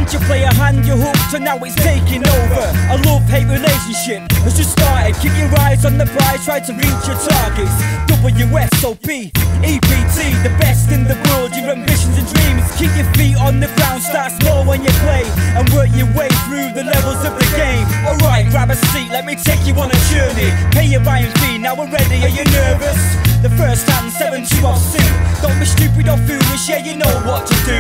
Once you play a hand, you're hooked, and now it's taking over. A love-hate relationship has just started. Keep your eyes on the prize, try to reach your targets. WSOP, EPT, the best in the world. Your ambitions and dreams, keep your feet on the ground. Start small when you play, and work your way through the levels of the game. Alright, grab a seat, let me take you on a journey. Pay your buying fee, now we're ready, are you nervous? The first hand, 7-2 off suit. Don't be stupid or foolish, yeah you know what to do.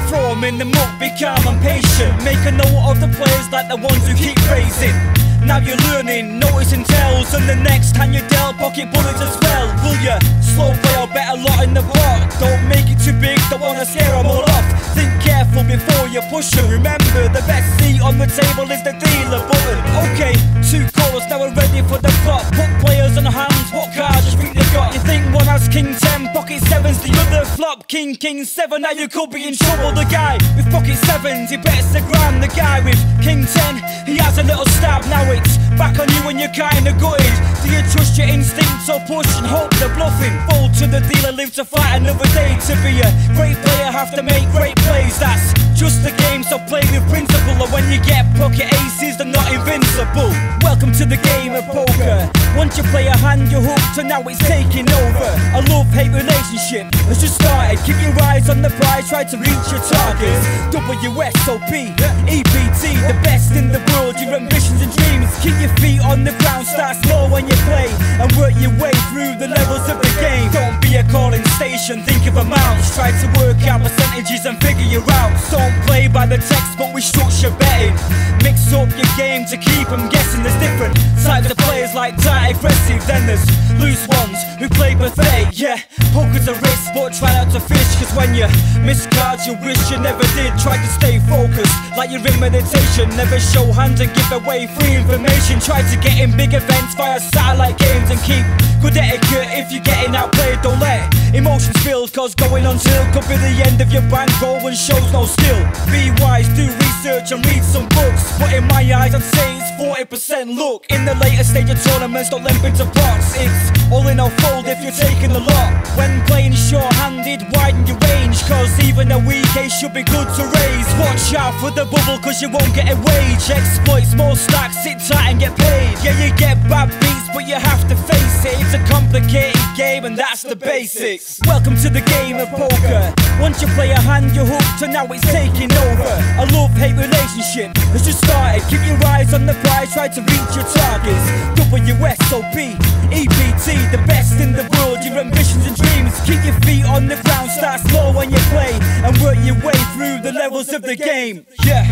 Throw 'em in the muck, be calm and patient. Make a note of the players like the ones who keep raising. Now you're learning, noticing tells, and the next hand you dealt, pocket bullets as well. Will ya slow play or bet a lot in the pot? Don't make it too big, don't wanna scare 'em all off. Think careful before you push 'em. Remember, the best seat on the table is the dealer button. Okay, 2 callers, now we're ready for the flop. Put players on hands, what cards you think they got? You think one has king 10, pocket 7's the other flop. King 7, now you could be in trouble. The guy with pocket 7s, he bets the grand. The guy with king 10, he has a little stab. Now it's back on you and you're kinda gutted. Do you trust your instincts or push and hope they're bluffing? Fold to the dealer, live to fight another day. To be a great player, have to make great plays. That's just the game, so play with principle. And when you get pocket aces, they're not invincible. Welcome to the game of poker. Once you play a hand, you're hooked, and now it's taking over. A love-hate relationship has just started. Keep your eyes on the prize, try to reach your targets. WSOP, EPT, the best in the world. Your ambitions and dreams, keep your feet on the ground. Start small when you play, and work your way through the levels of the game. Don't be a calling station, think of amounts. Try to work out percentages and figure your routes. Don't play by the textbook, we structure betting. Mix up your game to keep them guessing. There's different types of players, like tight, aggressive. Then there's loose ones who play pathetic. Yeah, poker's a risk, but try not to fish. Cause when you miss cards you wish you never did. Try to stay focused, like you're in meditation. Never show hands and give away free information. Try to get in big events via satellite games, and keep good etiquette if you're getting outplayed. Don't let emotions build, cause going on till could be the end of your bankroll and shows no skill. Be wise, do research and read some books, but in my eyes I'd say it's 40% luck. In the later stage of tournaments, don't limp into pots. It's all in or fold if you're taking the lot. When playing short-handed, widen your range, cause even a weak ace should be good to raise. Watch out for the bubble, cause you won't get a wage. Exploit small stacks, sit tight and get paid. Yeah, you get bad beats, but you have to face it. It's a complicated game, and that's the basics. Welcome to the game of poker. Once you play a hand, you're hooked, and now it's taking over. A love-hate relationship has just started. Keep your eyes on the prize, try to reach your targets. WSOP, EPT, the best in the world. Your ambitions and dreams, keep your feet on the ground. Start small when you play, and work your way through the levels of the game. Yeah,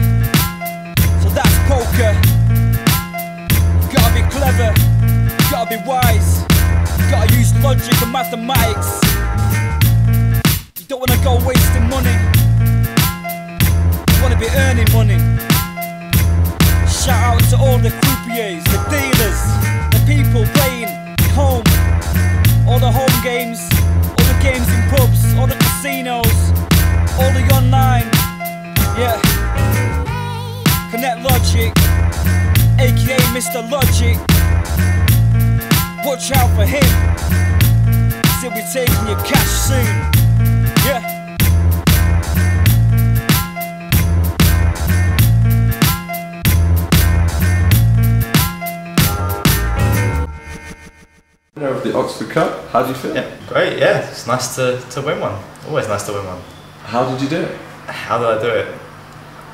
so that's poker. Gotta be clever, gotta be wise, gotta use logic and mathematics. You don't wanna go wasting money, you wanna be earning money. Shout out to all the croupiers, the dealers, the people playing home, all the home games, all the games in pubs, all the casinos, all the online. Yeah, Connect Logic, aka Mr. Logic. Watch out for him, he'll be taking your cash soon. Yeah. Winner of the Oxford Cup, how do you feel? Yeah, great, yeah, it's nice to win one. Always nice to win one. How did you do it? How did I do it?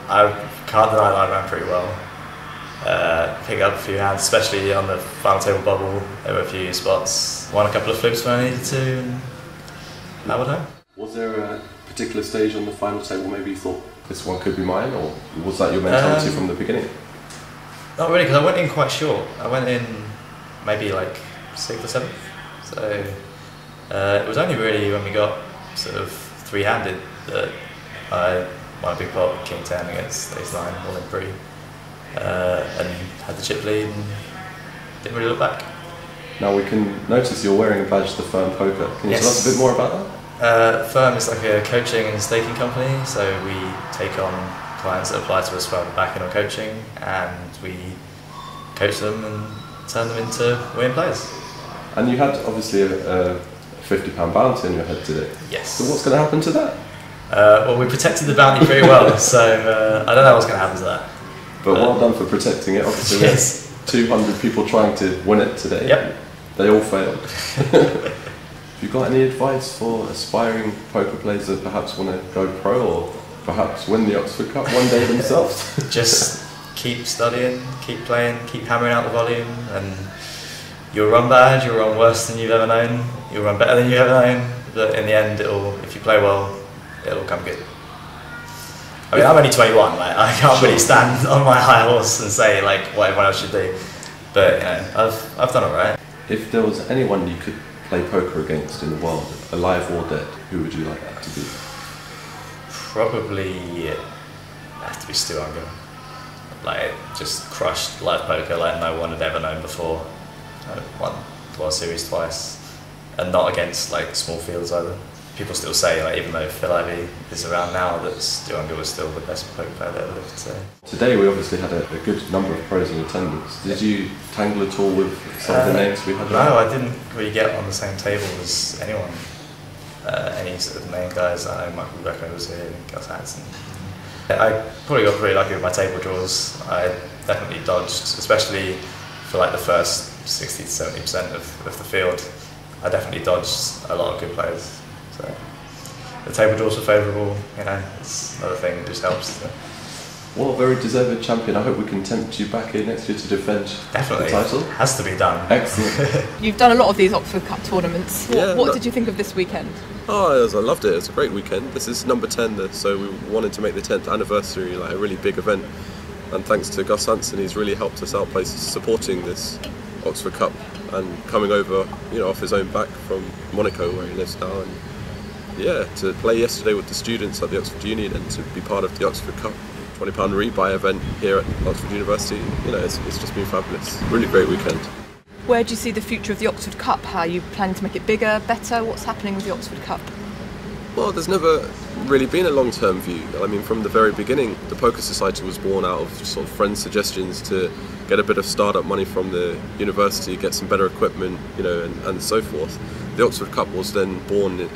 I can't deny that I ran pretty well. Picked up a few hands, especially on the final table bubble. There were a few spots. Won a couple of flips when I needed to, and that would home. Was there a particular stage on the final table maybe you thought this one could be mine, or was that your mentality from the beginning? Not really, because I went in quite short. I went in maybe like 6th or 7th. So it was only really when we got sort of three-handed that I won a big pot with King 10 against Ace 9, all in pre. And had the chip lead and didn't really look back. Now we can notice you're wearing a badge, the Firm Poker. Can you tell us a bit more about that? Firm is like a coaching and staking company, so we take on clients that apply to us for backing or coaching, and we coach them and turn them into winning players. And you had obviously a £50 bounty on your head today. Yes. So what's going to happen to that? Well, we protected the bounty pretty well, so I don't know what's going to happen to that. But well done for protecting it. Obviously, yes. 200 people trying to win it today. Yep. They all failed. Have you got any advice for aspiring poker players that perhaps want to go pro or perhaps win the Oxford Cup one day themselves? Just keep studying, keep playing, keep hammering out the volume, and you'll run bad, you'll run worse than you've ever known, you'll run better than you've ever known, but in the end, if you play well, it'll come good. I mean, I'm only 21, like, I can't really stand on my high horse and say like what everyone else should do, but you know, I've done alright. If there was anyone you could play poker against in the world, alive or dead, who would you like that to be? Probably have to be Stu Unger. Like, just crushed live poker like no one had ever known before. I won the World Series twice, and not against like small fields either. People still say, like, even though Phil Ivey is around now, that Stu Unger was still the best poker player that ever lived. So. Today we obviously had a good number of pros in attendance. Did you tangle at all with some of the names we had? No, I didn't really get on the same table as anyone. Any sort of main guys. I know Michael Greco was here, Gus Hansen. I probably got pretty lucky with my table draws. I definitely dodged, especially for like the first 60 to 70% of the field. I definitely dodged a lot of good players. So the table draws were favourable, you know, it's another thing that just helps. So. Well, a very deserved champion. I hope we can tempt you back here next year to defend the title. Has to be done. Excellent. You've done a lot of these Oxford Cup tournaments. What did you think of this weekend? Oh, I loved it. It was a great weekend. This is number 10, so we wanted to make the 10th anniversary like a really big event. And thanks to Gus Hansen, he's really helped us out by supporting this Oxford Cup and coming over, you know, off his own back from Monaco where he lives now. And yeah, to play yesterday with the students at the Oxford Uni and to be part of the Oxford Cup £20 rebuy event here at Oxford University, you know, it's just been fabulous. Really great weekend. Where do you see the future of the Oxford Cup? How are you planning to make it bigger, better? What's happening with the Oxford Cup? Well, there's never really been a long-term view. I mean, from the very beginning, the Poker Society was born out of sort of friends' suggestions to get a bit of start-up money from the university, get some better equipment, you know, and so forth. The Oxford Cup was then born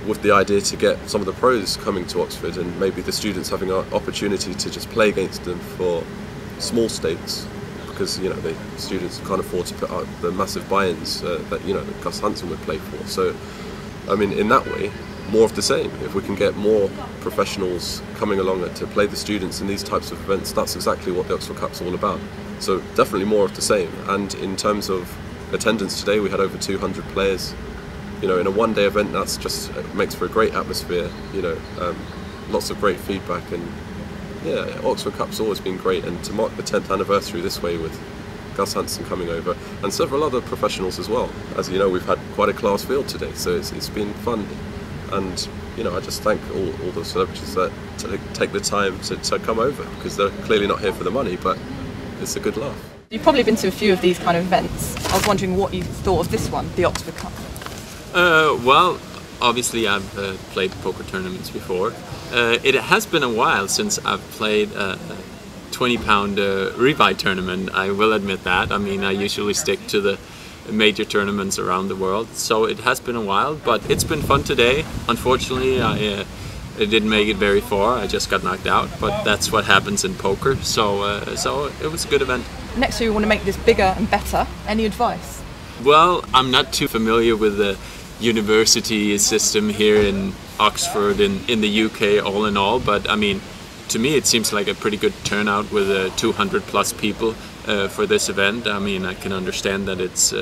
with the idea to get some of the pros coming to Oxford and maybe the students having an opportunity to just play against them for small stakes, because, you know, the students can't afford to put out the massive buy-ins that, you know, that Gus Hansen would play for. So, I mean, in that way, more of the same. If we can get more professionals coming along to play the students in these types of events, that's exactly what the Oxford Cup's all about. So definitely more of the same. And in terms of attendance today, we had over 200 players. You know, in a one-day event, that's just makes for a great atmosphere. You know, lots of great feedback, and yeah, Oxford Cup's always been great. And to mark the 10th anniversary this way with Gus Hansen coming over and several other professionals as well. As you know, we've had quite a class field today, so it's been fun. And you know, I just thank all the celebrities that take the time to come over, because they're clearly not here for the money, but it's a good laugh. You've probably been to a few of these kind of events. I was wondering what you thought of this one, the Oxford Cup. Well, obviously I've played poker tournaments before. It has been a while since I've played a £20 rebuy tournament, I will admit that. I mean, I usually stick to the major tournaments around the world, so it has been a while, but it's been fun today. Unfortunately, I didn't make it very far. I just got knocked out, but that's what happens in poker, so it was a good event. Next year we want to make this bigger and better. Any advice? Well, I'm not too familiar with the university system here in Oxford in the UK all in all, but I mean, to me it seems like a pretty good turnout with 200 plus people for this event. I mean, I can understand that it's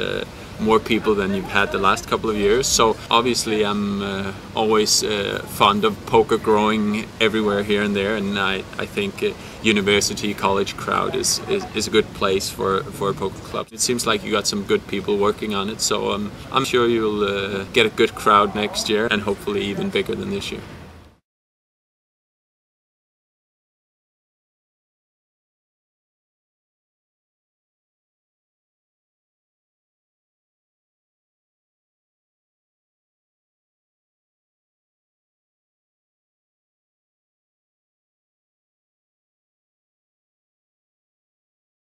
more people than you've had the last couple of years, so obviously I'm always fond of poker growing everywhere here and there, and I think university college crowd is a good place for a poker club. It seems like you got some good people working on it, so I'm sure you'll get a good crowd next year, and hopefully even bigger than this year.